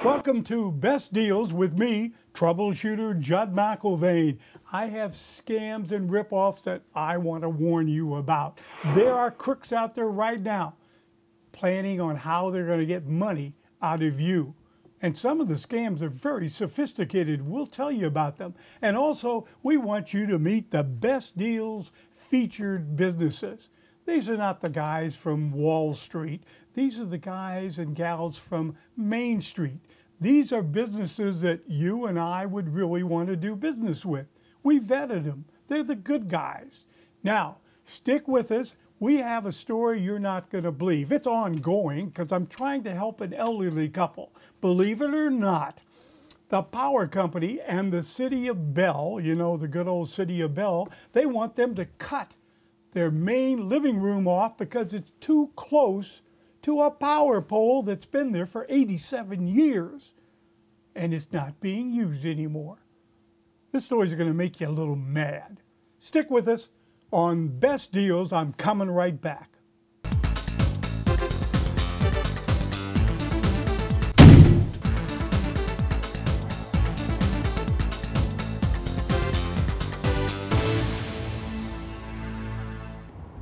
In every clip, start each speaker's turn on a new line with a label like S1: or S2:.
S1: Welcome to Best Deals with me, troubleshooter Judd McIlvaine. I have scams and ripoffs that I want to warn you about. There are crooks out there right now planning on how they're going to get money out of you. And some of the scams are very sophisticated. We'll tell you about them. And also, we want you to meet the Best Deals featured businesses. These are not the guys from Wall Street. These are the guys and gals from Main Street. These are businesses that you and I would really want to do business with. We vetted them. They're the good guys. Now, stick with us. We have a story you're not going to believe. It's ongoing because I'm trying to help an elderly couple. Believe it or not, the power company and the city of Bell, you know, the good old city of Bell, they want them to cut their main living room off because it's too close to a power pole that's been there for 87 years and it's not being used anymore. This story is going to make you a little mad. Stick with us on Best Deals. I'm coming right back.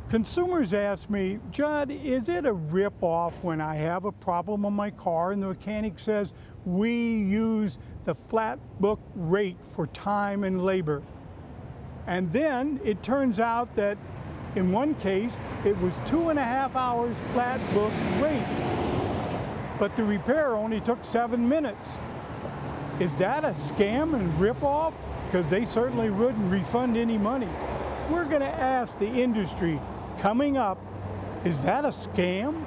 S1: Consumers ask me, Judd, is it a rip-off when I have a problem on my car and the mechanic says we use the flat book rate for time and labor? And then it turns out that in one case, it was 2.5 hours flat book rate, but the repair only took 7 minutes. Is that a scam and rip-off? Because they certainly wouldn't refund any money. We're going to ask the industry coming up, is that a scam?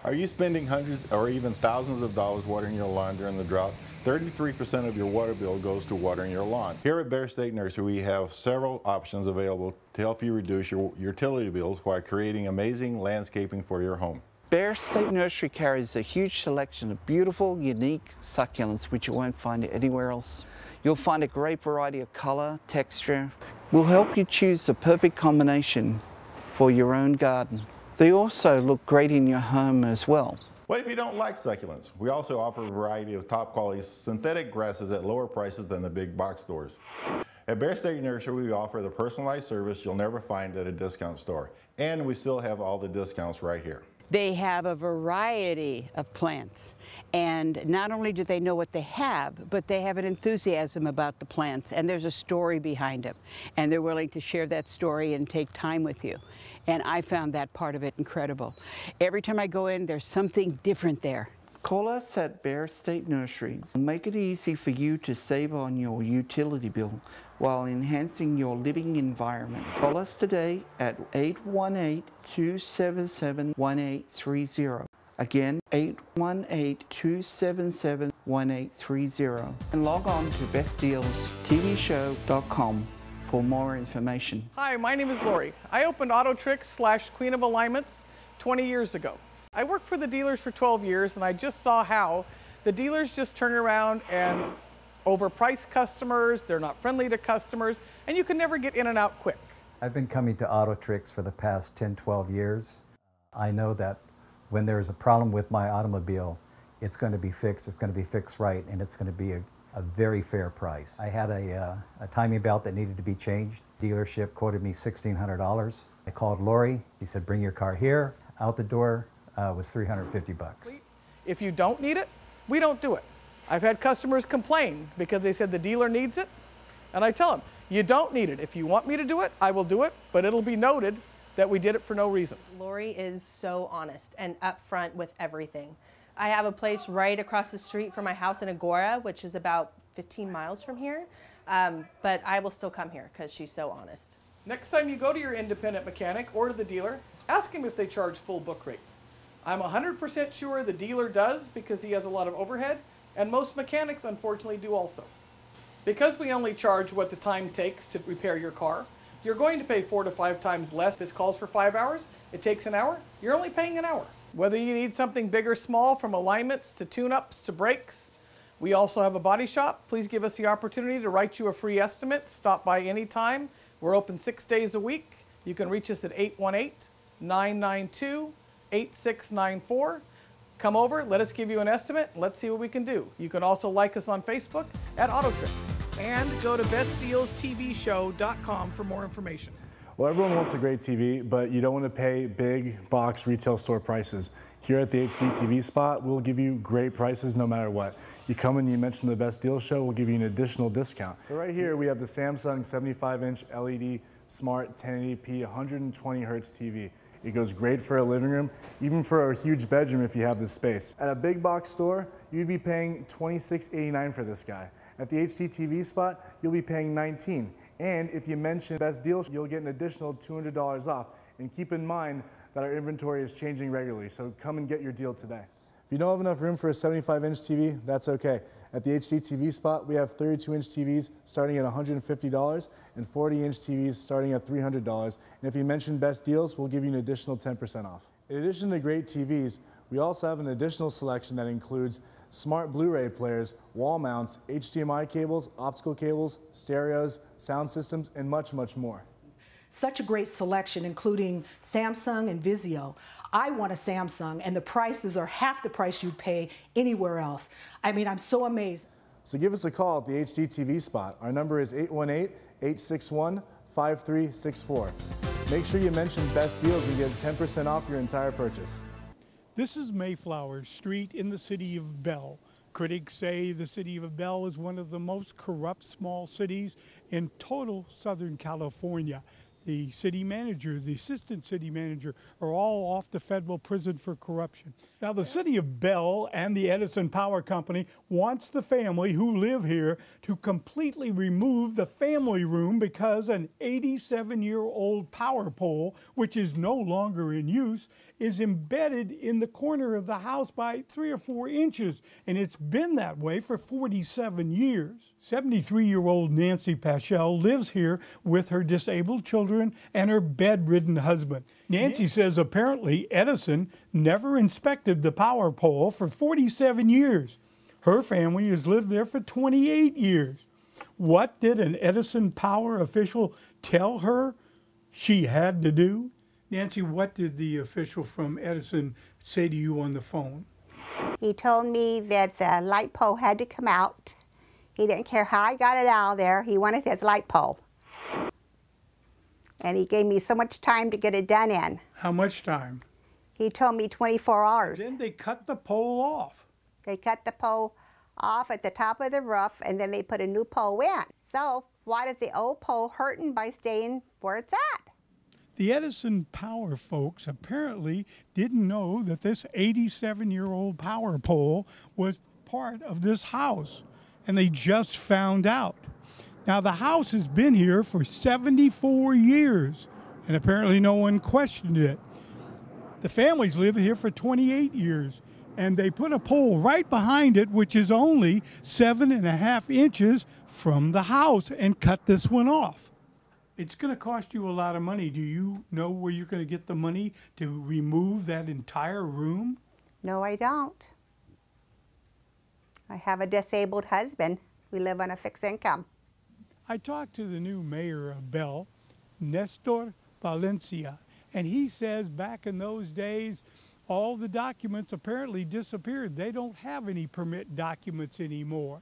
S2: Are you spending hundreds or even thousands of dollars watering your lawn during the drought? 33% of your water bill goes to watering your lawn. Here at Bear State Nursery, we have several options available to help you reduce your utility bills while creating amazing landscaping for your home.
S3: Bear State Nursery carries a huge selection of beautiful, unique succulents which you won't find anywhere else. You'll find a great variety of color, texture. We'll help you choose the perfect combination for your own garden. They also look great in your home as well.
S2: What if you don't like succulents? We also offer a variety of top quality synthetic grasses at lower prices than the big box stores. At Bear State Nursery, we offer the personalized service you'll never find at a discount store. And we still have all the discounts right here.
S4: They have a variety of plants, and not only do they know what they have, but they have an enthusiasm about the plants, and there's a story behind them, and they're willing to share that story and take time with you. And I found that part of it incredible. Every time I go in, there's something different there.
S3: Call us at Bear State Nursery. We'll make it easy for you to save on your utility bill while enhancing your living environment. Call us today at 818-277-1830. Again, 818-277-1830. And log on to bestdealstvshow.com for more information.
S5: Hi, my name is Lori. I opened Auto Tricks / Queen of Alignments 20 years ago. I worked for the dealers for 12 years and I just saw how the dealers just turn around and overprice customers, they're not friendly to customers, and you can never get in and out quick.
S6: I've been coming to Auto Tricks for the past 10, 12 years. I know that when there's a problem with my automobile, it's going to be fixed right, and it's going to be a very fair price. I had a timing belt that needed to be changed. Dealership quoted me $1,600. I called Lori, he said bring your car here, out the door. Was $350.
S5: If you don't need it, we don't do it. I've had customers complain because they said the dealer needs it, and I tell them, you don't need it. If you want me to do it, I will do it, but it'll be noted that we did it for no reason.
S7: Lori is so honest and upfront with everything. I have a place right across the street from my house in Agora, which is about 15 miles from here, but I will still come here because she's so honest.
S5: Next time you go to your independent mechanic or to the dealer, ask him if they charge full book rate. I'm 100% sure the dealer does because he has a lot of overhead, and most mechanics unfortunately do also. Because we only charge what the time takes to repair your car, you're going to pay 4 to 5 times less. If this calls for 5 hours, it takes an hour, you're only paying an hour. Whether you need something big or small, from alignments to tune-ups to brakes, we also have a body shop. Please give us the opportunity to write you a free estimate. Stop by anytime. We're open 6 days a week. You can reach us at 818-992-8694. Come over, let us give you an estimate, and let's see what we can do. You can also like us on Facebook at AutoTricks. And go to bestdealstvshow.com for more information.
S8: Well, everyone wants a great TV, but you don't want to pay big box retail store prices. Here at the HD TV Spot, we'll give you great prices no matter what. You come and you mention the Best Deal Show, we'll give you an additional discount. So right here we have the Samsung 75-inch LED Smart 1080p 120 Hertz TV. It goes great for a living room, even for a huge bedroom if you have the space. At a big box store, you'd be paying $26.89 for this guy. At the HD TV Spot, you'll be paying $19. And if you mention Best Deal, you'll get an additional $200 off. And keep in mind that our inventory is changing regularly, so come and get your deal today. If you don't have enough room for a 75-inch TV, that's okay. At the HD TV Spot, we have 32-inch TVs starting at $150 and 40-inch TVs starting at $300. And if you mention Best Deals, we'll give you an additional 10% off. In addition to great TVs, we also have an additional selection that includes smart Blu-ray players, wall mounts, HDMI cables, optical cables, stereos, sound systems, and much, much more.
S9: Such a great selection, including Samsung and Vizio. I want a Samsung, and the prices are half the price you'd pay anywhere else. I mean, I'm so amazed.
S8: So give us a call at the HD TV Spot. Our number is 818-861-5364. Make sure you mention Best Deals and get 10% off your entire purchase.
S1: This is Mayflower Street in the city of Bell. Critics say the city of Bell is one of the most corrupt small cities in total Southern California. The city manager, the assistant city manager are all off to federal prison for corruption. Now, the city of Bell and the Edison Power Company wants the family who live here to completely remove the family room because an 87-year-old power pole, which is no longer in use, is embedded in the corner of the house by 3 or 4 inches, and it's been that way for 47 years. 73-year-old Nancy Paschel lives here with her disabled children and her bedridden husband. Nancy says apparently Edison never inspected the power pole for 47 years. Her family has lived there for 28 years. What did an Edison Power official tell her she had to do? Nancy, what did the official from Edison say to you on the phone?
S10: He told me that the light pole had to come out. He didn't care how I got it out of there. He wanted his light pole. And he gave me so much time to get it done in.
S1: How much time?
S10: He told me 24 hours.
S1: Then they cut the pole off.
S10: They cut the pole off at the top of the roof, and then they put a new pole in. So why does the old pole hurting by staying where it's at?
S1: The Edison Power folks apparently didn't know that this 87-year-old power pole was part of this house, and they just found out. Now, the house has been here for 74 years, and apparently no one questioned it. The family's lived here for 28 years, and they put a pole right behind it, which is only 7.5 inches from the house, and cut this one off. It's going to cost you a lot of money. Do you know where you're going to get the money to remove that entire room?
S10: No, I don't. I have a disabled husband. We live on a fixed income.
S1: I talked to the new mayor of Bell, Nestor Valencia, and he says back in those days, all the documents apparently disappeared. They don't have any permit documents anymore.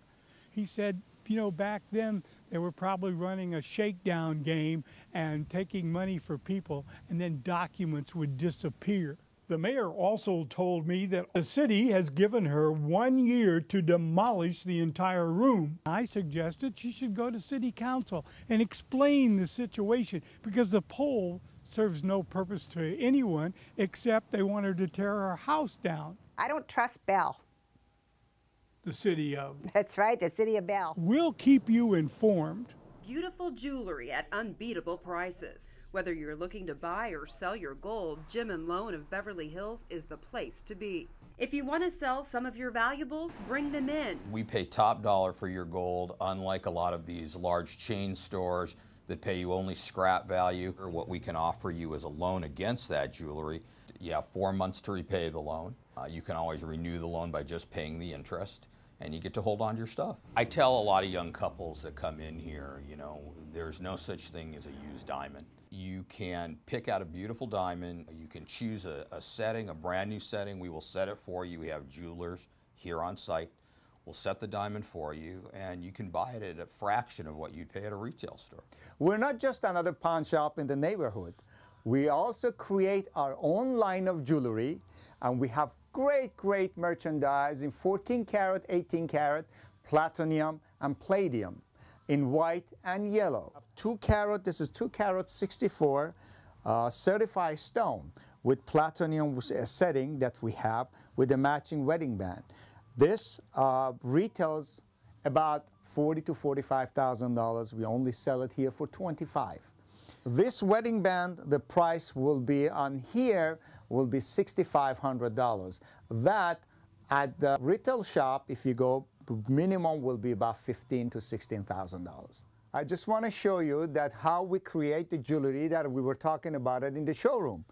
S1: He said, you know, back then they were probably running a shakedown game and taking money for people, and then documents would disappear. The mayor also told me that the city has given her 1 year to demolish the entire room. I suggested she should go to city council and explain the situation because the pole serves no purpose to anyone except they want her to tear her house down.
S10: I don't trust Bell.
S1: The city of.
S10: That's right, the city of Bell.
S1: We'll keep you informed.
S11: Beautiful jewelry at unbeatable prices. Whether you're looking to buy or sell your gold, Jim and Loan of Beverly Hills is the place to be. If you want to sell some of your valuables, bring them in.
S12: We pay top dollar for your gold, unlike a lot of these large chain stores that pay you only scrap value. Or what we can offer you is a loan against that jewelry. You have 4 months to repay the loan. You can always renew the loan by just paying the interest. and you get to hold on to your stuff. I tell a lot of young couples that come in here, you know, there's no such thing as a used diamond. You can pick out a beautiful diamond. You can choose a setting, a brand new setting. We will set it for you. We have jewelers here on site. We'll set the diamond for you, and you can buy it at a fraction of what you'd pay at a retail store.
S13: We're not just another pawn shop in the neighborhood. We also create our own line of jewelry, and we have great merchandise in 14 karat, 18 karat, platinum and palladium in white and yellow. 2 carat, this is 2 carat 64 certified stone with platinum setting that we have with a matching wedding band. This retails about $40,000 to $45,000. We only sell it here for $25,000. This wedding band, the price will be on here will be $6,500. That at the retail shop, if you go, minimum will be about $15,000 to $16,000. I just want to show you that how we create the jewelry that we were talking about it in the showroom.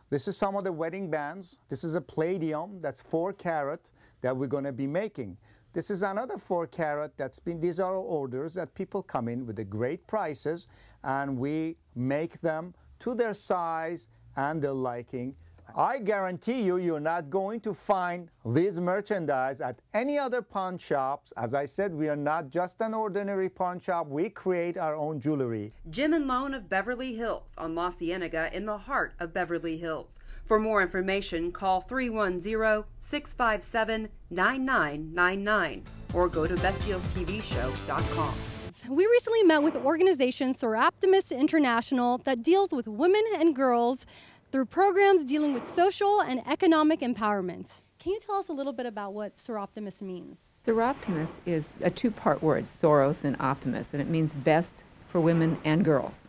S13: This is some of the wedding bands. This is a palladium that's 4 carat that we're going to be making. This is another 4 carat that's been, these are orders that people come in with the great prices, and we make them to their size and their liking. I guarantee you, you're not going to find this merchandise at any other pawn shops. As I said, we are not just an ordinary pawn shop. We create our own jewelry.
S11: Jim and Loan of Beverly Hills on La Cienega in the heart of Beverly Hills. For more information, call 310-657-9999 or go to bestdealstvshow.com.
S14: We recently met with the organization Soroptimist International that deals with women and girls through programs dealing with social and economic empowerment. Can you tell us a little bit about what Soroptimist means?
S15: Soroptimist is a two-part word, Soros and Optimist, and it means best for women and girls.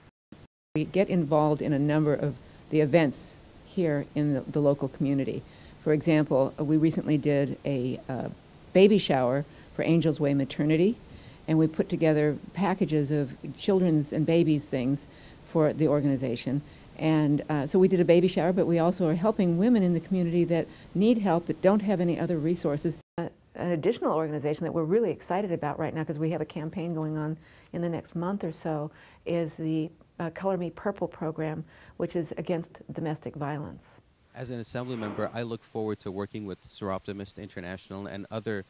S15: We get involved in a number of the events here in the local community. For example, we recently did a baby shower for Angels Way Maternity, and we put together packages of children's and babies' things for the organization. And so we did a baby shower, but we also are helping women in the community that need help, that don't have any other resources. An additional organization that we're really excited about right now, because we have a campaign going on in the next month or so, is the Color Me Purple program, which is against domestic violence.
S16: As an assembly member, I look forward to working with Soroptimist International and other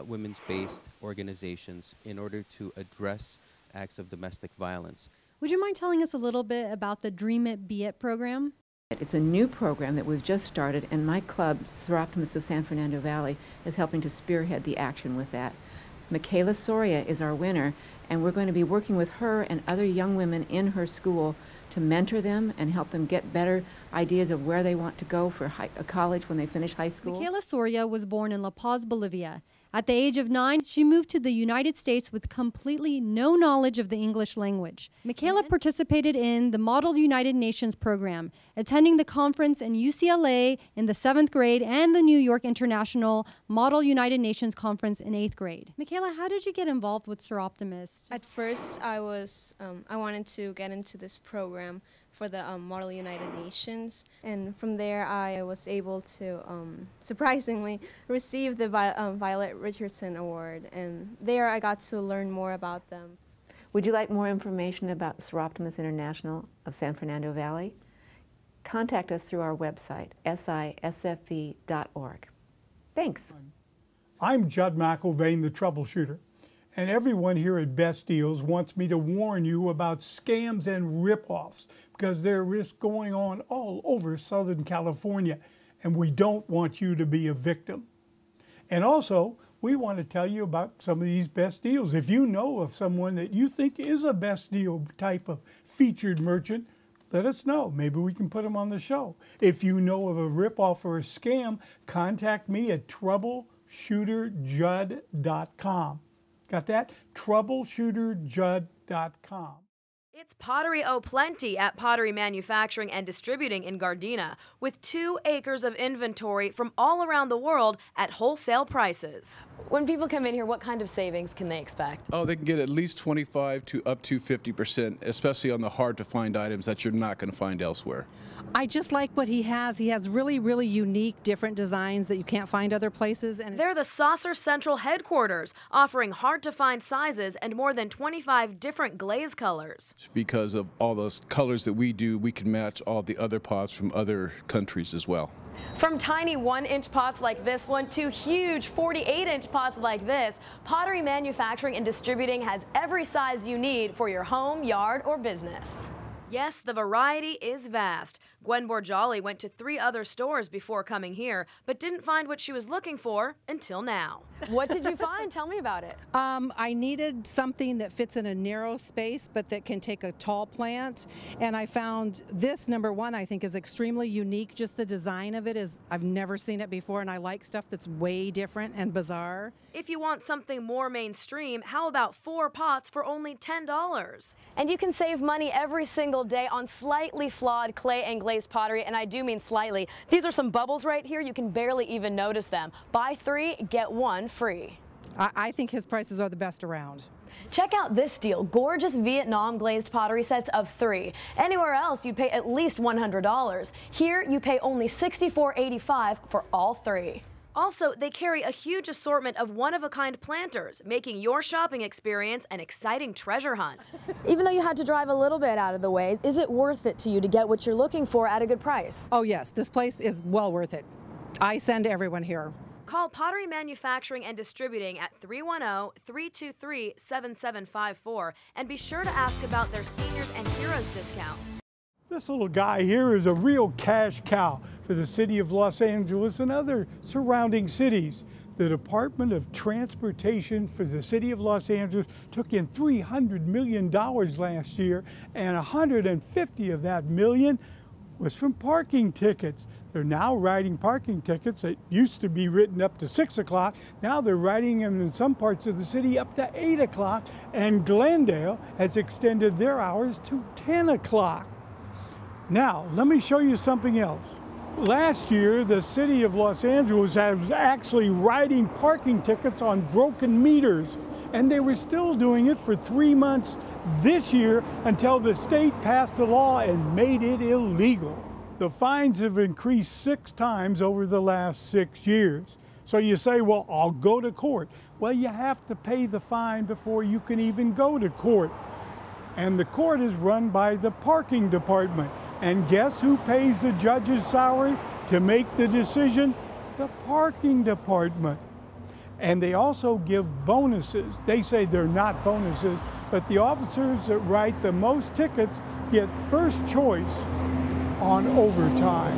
S16: women's-based organizations in order to address acts of domestic violence.
S14: Would you mind telling us a little bit about the Dream It, Be It program?
S15: It's a new program that we've just started, and my club, Soroptimist of San Fernando Valley, is helping to spearhead the action with that. Michaela Soria is our winner, and we're going to be working with her and other young women in her school to mentor them and help them get better ideas of where they want to go for college when they finish high school.
S14: Michaela Soria was born in La Paz, Bolivia. At the age of 9, she moved to the United States with completely no knowledge of the English language. Michaela participated in the Model United Nations program, attending the conference in UCLA in the 7th grade and the New York International Model United Nations conference in 8th grade. Michaela, how did you get involved with Soroptimist?
S17: At first, I wanted to get into this program for the Model United Nations, and from there I was able to surprisingly receive the Violet Richardson Award, and there I got to learn more about them.
S15: Would you like more information about Soroptimist International of San Fernando Valley? Contact us through our website, sisfv.org. Thanks.
S1: I'm Judd McIlvaine, the troubleshooter. And everyone here at Best Deals wants me to warn you about scams and ripoffs, because there is going on all over Southern California, and we don't want you to be a victim. And also, we want to tell you about some of these Best Deals. If you know of someone that you think is a Best Deal type of featured merchant, let us know. Maybe we can put them on the show. If you know of a ripoff or a scam, contact me at troubleshooterjudd.com. Got that? troubleshooterjudd.com.
S18: It's Pottery O'Plenty at Pottery Manufacturing and Distributing in Gardena, with 2 acres of inventory from all around the world at wholesale prices.
S19: When people come in here, what kind of savings can they expect?
S20: Oh, they can get at least 25 to up to 50%, especially on the hard-to-find items that you're not going to find elsewhere. I just like what he has. He has really, really unique, different designs that you can't find other places. And
S18: they're the Saucer Central headquarters, offering hard-to-find sizes and more than 25 different glaze colors.
S21: Because of all those colors that we do, we can match all the other pots from other countries as well.
S19: From tiny 1-inch pots like this one to huge 48-inch pots like this, Pottery Manufacturing and Distributing has every size you need for your home, yard, or business.
S18: Yes, the variety is vast. Gwen Borjali went to 3 other stores before coming here, but didn't find what she was looking for until now.
S19: What did you find? Tell me about it.
S20: I needed something that fits in a narrow space, but that can take a tall plant. And I found this, number one, I think is extremely unique. Just the design of it is, I've never seen it before, and I like stuff that's way different and bizarre.
S18: If you want something more mainstream, how about 4 pots for only $10?
S19: And you can save money every single day on slightly flawed clay and glazed pottery, and I do mean slightly. These are some bubbles right here. You can barely even notice them. Buy 3, get 1 free.
S20: I think his prices are the best around.
S19: Check out this deal, gorgeous Vietnam glazed pottery sets of 3. Anywhere else you'd pay at least $100. Here you pay only $64.85 for all 3.
S18: Also, they carry a huge assortment of one-of-a-kind planters, making your shopping experience an exciting treasure hunt.
S19: Even though you had to drive a little bit out of the way, is it worth it to you to get what you're looking for at a good price?
S20: Oh yes, this place is well worth it. I send everyone here.
S18: Call Pottery Manufacturing and Distributing at 310-323-7754 and be sure to ask about their Seniors and Heroes discount.
S1: This little guy here is a real cash cow for the city of Los Angeles and other surrounding cities. The Department of Transportation for the city of Los Angeles took in $300 million last year, and 150 of that million was from parking tickets. They're now writing parking tickets that used to be written up to 6 o'clock. Now they're writing them in some parts of the city up to 8 o'clock, and Glendale has extended their hours to 10 o'clock. Now, let me show you something else. Last year, the city of Los Angeles was actually writing parking tickets on broken meters, and they were still doing it for 3 months this year until the state passed a law and made it illegal. The fines have increased 6 times over the last 6 years. So you say, well, I'll go to court. Well, you have to pay the fine before you can even go to court. And the court is run by the parking department. And guess who pays the judge's salary to make the decision? The parking department. And they also give bonuses. They say they're not bonuses, but the officers that write the most tickets get first choice on overtime.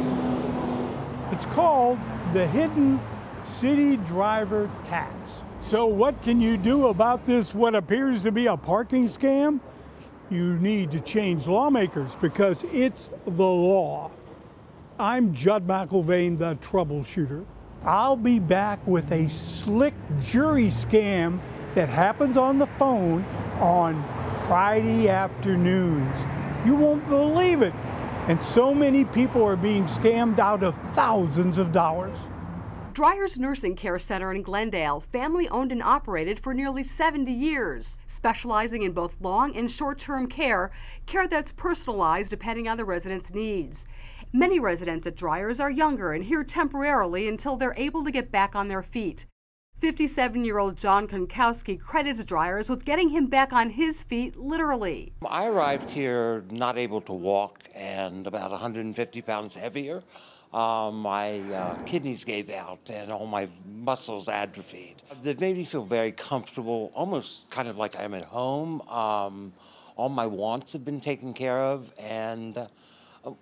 S1: It's called the Hidden City Driver Tax. So what can you do about this, what appears to be a parking scam? You need to change lawmakers because it's the law. I'm Judd McIlvaine, the troubleshooter. I'll be back with a slick jury scam that happens on the phone on Friday afternoons. You won't believe it. And so many people are being scammed out of thousands of dollars.
S22: Dreyer's Nursing Care Center in Glendale, family owned and operated for nearly 70 years, specializing in both long and short-term care that's personalized depending on the resident's needs. Many residents at Dreyer's are younger and here temporarily until they're able to get back on their feet. 57-year-old John Konkowski credits Dreyer's with getting him back on his feet literally.
S23: I arrived here not able to walk and about 150 pounds heavier. My kidneys gave out and all my muscles atrophied. It made me feel very comfortable, almost kind of like I'm at home. All my wants have been taken care of, and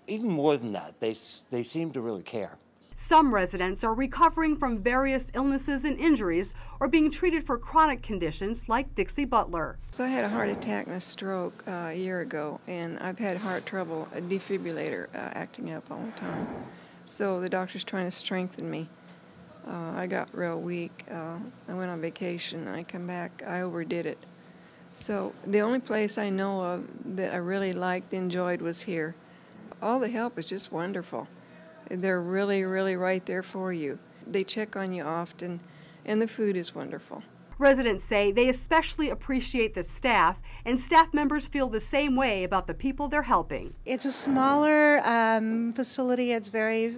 S23: even more than that, they seem to really care.
S22: Some residents are recovering from various illnesses and injuries or being treated for chronic conditions like Dixie Butler.
S24: So I had a heart attack and a stroke a year ago, and I've had heart trouble, a defibrillator acting up all the time. So the doctor's trying to strengthen me. I got real weak. I went on vacation and I come back. I overdid it. So the only place I know of that I really liked, enjoyed was here. All the help is just wonderful. They're really, really right there for you. They check on you often, and the food is wonderful.
S22: Residents say they especially appreciate the staff, and staff members feel the same way about the people they're helping.
S2: It's a smaller facility. It's very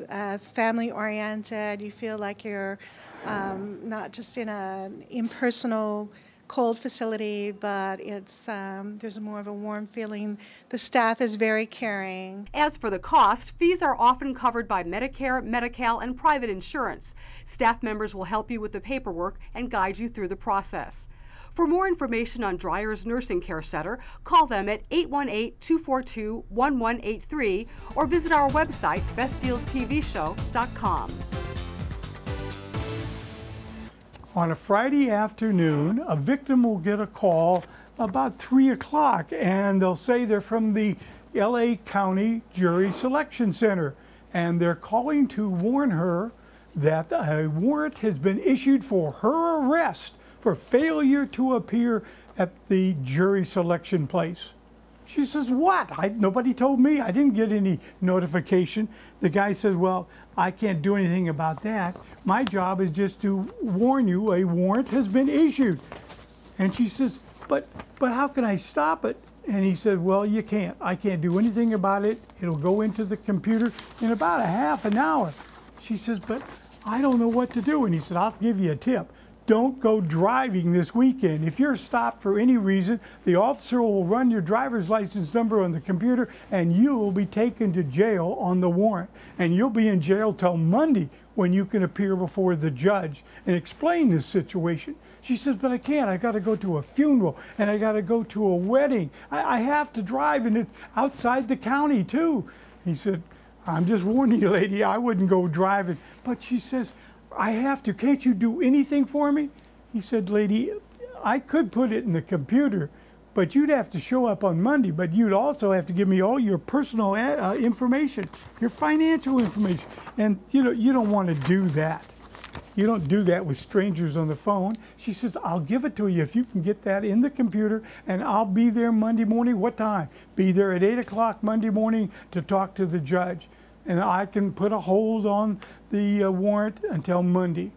S2: family-oriented. You feel like you're not just in an impersonal, cold facility, but it's there's more of a warm feeling. The staff is very caring.
S22: As for the cost, fees are often covered by Medicare, Medi-Cal, and private insurance. Staff members will help you with the paperwork and guide you through the process. For more information on Dreyer's Nursing Care Center, call them at 818-242-1183 or visit our website, bestdealstvshow.com.
S1: On a Friday afternoon, a victim will get a call about 3 o'clock, and they'll say they're from the LA County Jury Selection Center, and they're calling to warn her that a warrant has been issued for her arrest for failure to appear at the jury selection place. She says, what? Nobody told me. I didn't get any notification. The guy says, well, I can't do anything about that. My job is just to warn you a warrant has been issued. And she says, but how can I stop it? And he said, well, you can't. I can't do anything about it. It'll go into the computer in about a half an hour. She says, but I don't know what to do. And he said, I'll give you a tip. Don't go driving this weekend. If you're stopped for any reason, the officer will run your driver's license number on the computer and you will be taken to jail on the warrant. And you'll be in jail till Monday when you can appear before the judge and explain this situation. She says, but I can't. I got to go to a funeral and I got to go to a wedding. I have to drive, and it's outside the county too. He said, I'm just warning you, lady, I wouldn't go driving. But she says, I have to. Can't you do anything for me? He said, lady, I could put it in the computer, but you'd have to show up on Monday, but you'd also have to give me all your personal information, your financial information. And you don't want to do that. You don't do that with strangers on the phone. She says, I'll give it to you if you can get that in the computer, and I'll be there Monday morning. What time? Be there at 8 o'clock Monday morning to talk to the judge. And I can put a hold on the warrant until Monday.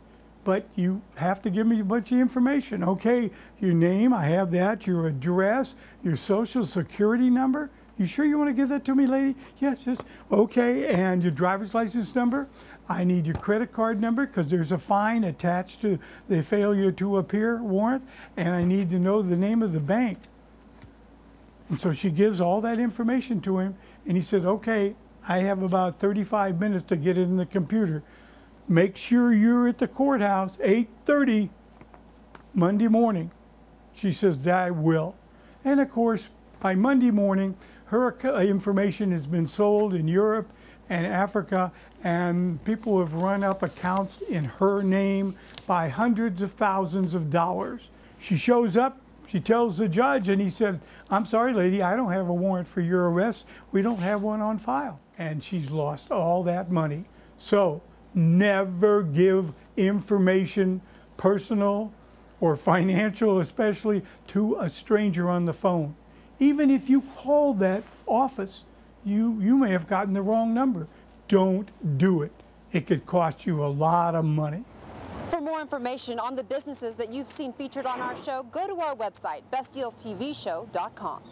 S1: But you have to give me a bunch of information. Okay, your name, I have that, your address, your social security number. You sure you want to give that to me, lady? Yes, just okay. And your driver's license number. I need your credit card number because there's a fine attached to the failure to appear warrant. And I need to know the name of the bank. And so she gives all that information to him. And he said, okay, I have about 35 minutes to get it in the computer. Make sure you're at the courthouse 8:30 Monday morning. She says, I will. And of course, by Monday morning, her information has been sold in Europe and Africa, and people have run up accounts in her name by hundreds of thousands of dollars. She shows up. She tells the judge, and he said, I'm sorry, lady, I don't have a warrant for your arrest. We don't have one on file. And she's lost all that money. So never give information, personal or financial especially, to a stranger on the phone. Even if you call that office, you may have gotten the wrong number. Don't do it. It could cost you a lot of money.
S3: For more information on the businesses that you've seen featured on our show, go to our website, bestdealstvshow.com.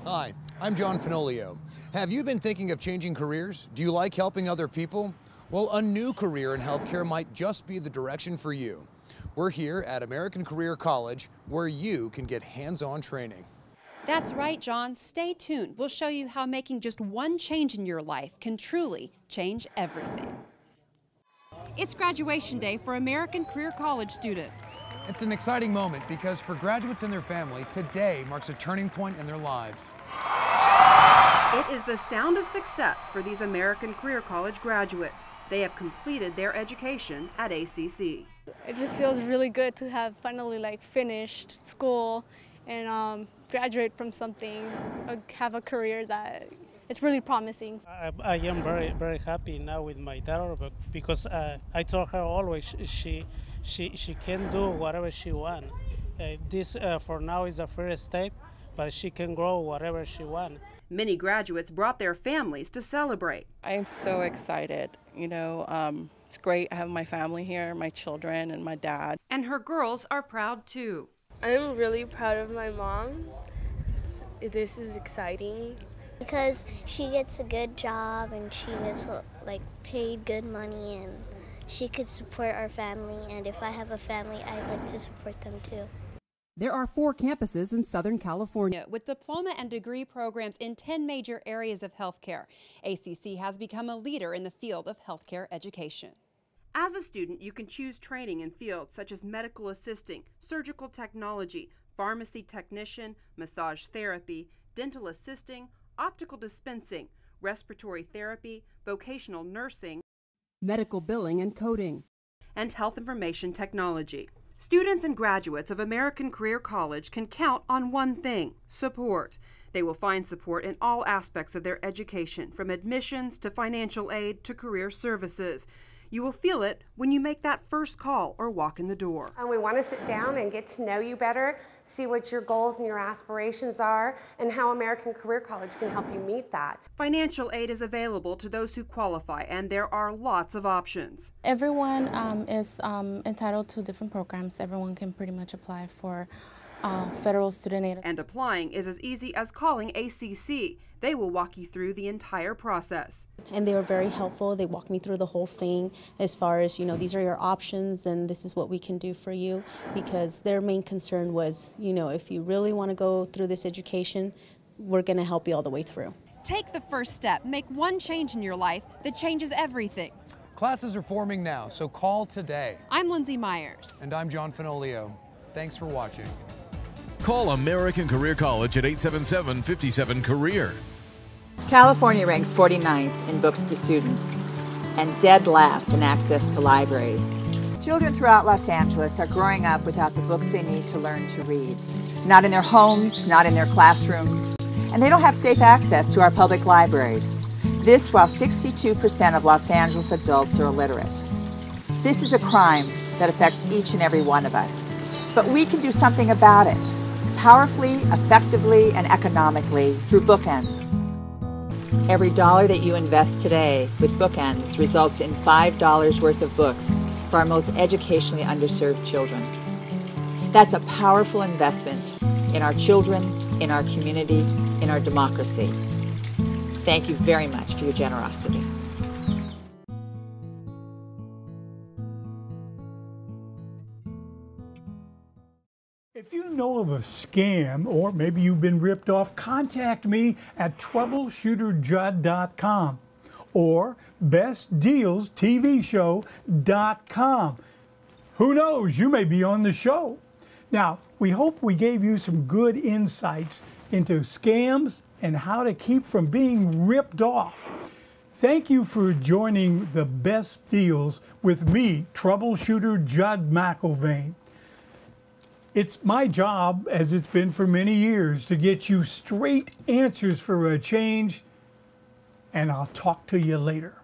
S4: Hi, I'm John Finolio. Have you been thinking of changing careers? Do you like helping other people? Well, a new career in healthcare might just be the direction for you. We're here at American Career College, where you can get hands-on training.
S6: That's right, John. Stay tuned. We'll show you how making just one change in your life can truly change everything. It's graduation day for American Career College students.
S25: It's an exciting moment because for graduates and their family, today marks a turning point in their lives.
S11: It is the sound of success for these American Career College graduates. They have completed their education at ACC.
S26: It just feels really good to have finally finished school and graduate from something, have a career that it's really promising.
S27: I am very, very happy now with my daughter because I told her always she can do whatever she wants. This for now is the first step, but she can grow whatever she wants.
S11: Many graduates brought their families to celebrate.
S28: I am so excited,
S5: It's great. I have my family here, my children and my dad.
S11: And her girls are proud too.
S7: I'm really proud of my mom. This is exciting.
S8: Because she gets a good job and she gets like paid good money and she could support our family, and if I have a family, I'd like to support them too.
S6: There are 4 campuses in Southern California with diploma and degree programs in 10 major areas of healthcare. ACC has become a leader in the field of healthcare education.
S11: As a student, you can choose training in fields such as medical assisting, surgical technology, pharmacy technician, massage therapy, dental assisting, optical dispensing, respiratory therapy, vocational nursing,
S6: medical billing and coding,
S11: and health information technology. Students and graduates of American Career College can count on one thing: support. They will find support in all aspects of their education, from admissions to financial aid to career services. You will feel it when you make that first call or walk in the door.
S9: And we want to sit down and get to know you better, see what your goals and your aspirations are, and how American Career College can help you meet that.
S11: Financial aid is available to those who qualify, and there are lots of options.
S10: Everyone is entitled to different programs. Everyone can pretty much apply for federal student aid.
S11: And applying is as easy as calling ACC. They will walk you through the entire process.
S10: And they were very helpful. They walked me through the whole thing as far as, these are your options and this is what we can do for you, because their main concern was, if you really want to go through this education, we're going to help you all the way through.
S6: Take the first step. Make one change in your life that changes everything.
S25: Classes are forming now, so call today.
S6: I'm Lindsay Myers.
S25: And I'm John Fenolio. Thanks for watching.
S12: Call American Career College at 877-57-CAREER.
S13: California ranks 49th in books to students and dead last in access to libraries. Children throughout Los Angeles are growing up without the books they need to learn to read. Not in their homes, not in their classrooms, and they don't have safe access to our public libraries. This while 62% of Los Angeles adults are illiterate. This is a crime that affects each and every one of us, but we can do something about it, powerfully, effectively, and economically through Bookends. Every dollar that you invest today with Bookends results in $5 worth of books for our most educationally underserved children. That's a powerful investment in our children, in our community, in our democracy. Thank you very much for your generosity.
S1: If you know of a scam, or maybe you've been ripped off, contact me at troubleshooterjudd.com or bestdealstvshow.com. Who knows, you may be on the show. Now, we hope we gave you some good insights into scams and how to keep from being ripped off. Thank you for joining the Best Deals with me, Troubleshooter Judd McIlvaine. It's my job, as it's been for many years, to get you straight answers for a change, and I'll talk to you later.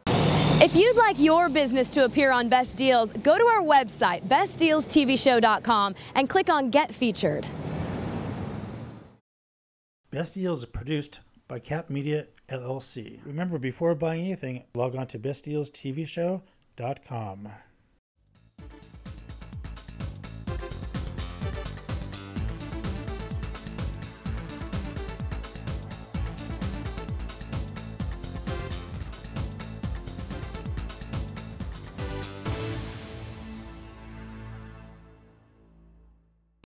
S18: If you'd like your business to appear on Best Deals, go to our website, bestdealstvshow.com, and click on Get Featured.
S28: Best Deals is produced by Cap Media, LLC. Remember, before buying anything, log on to bestdealstvshow.com.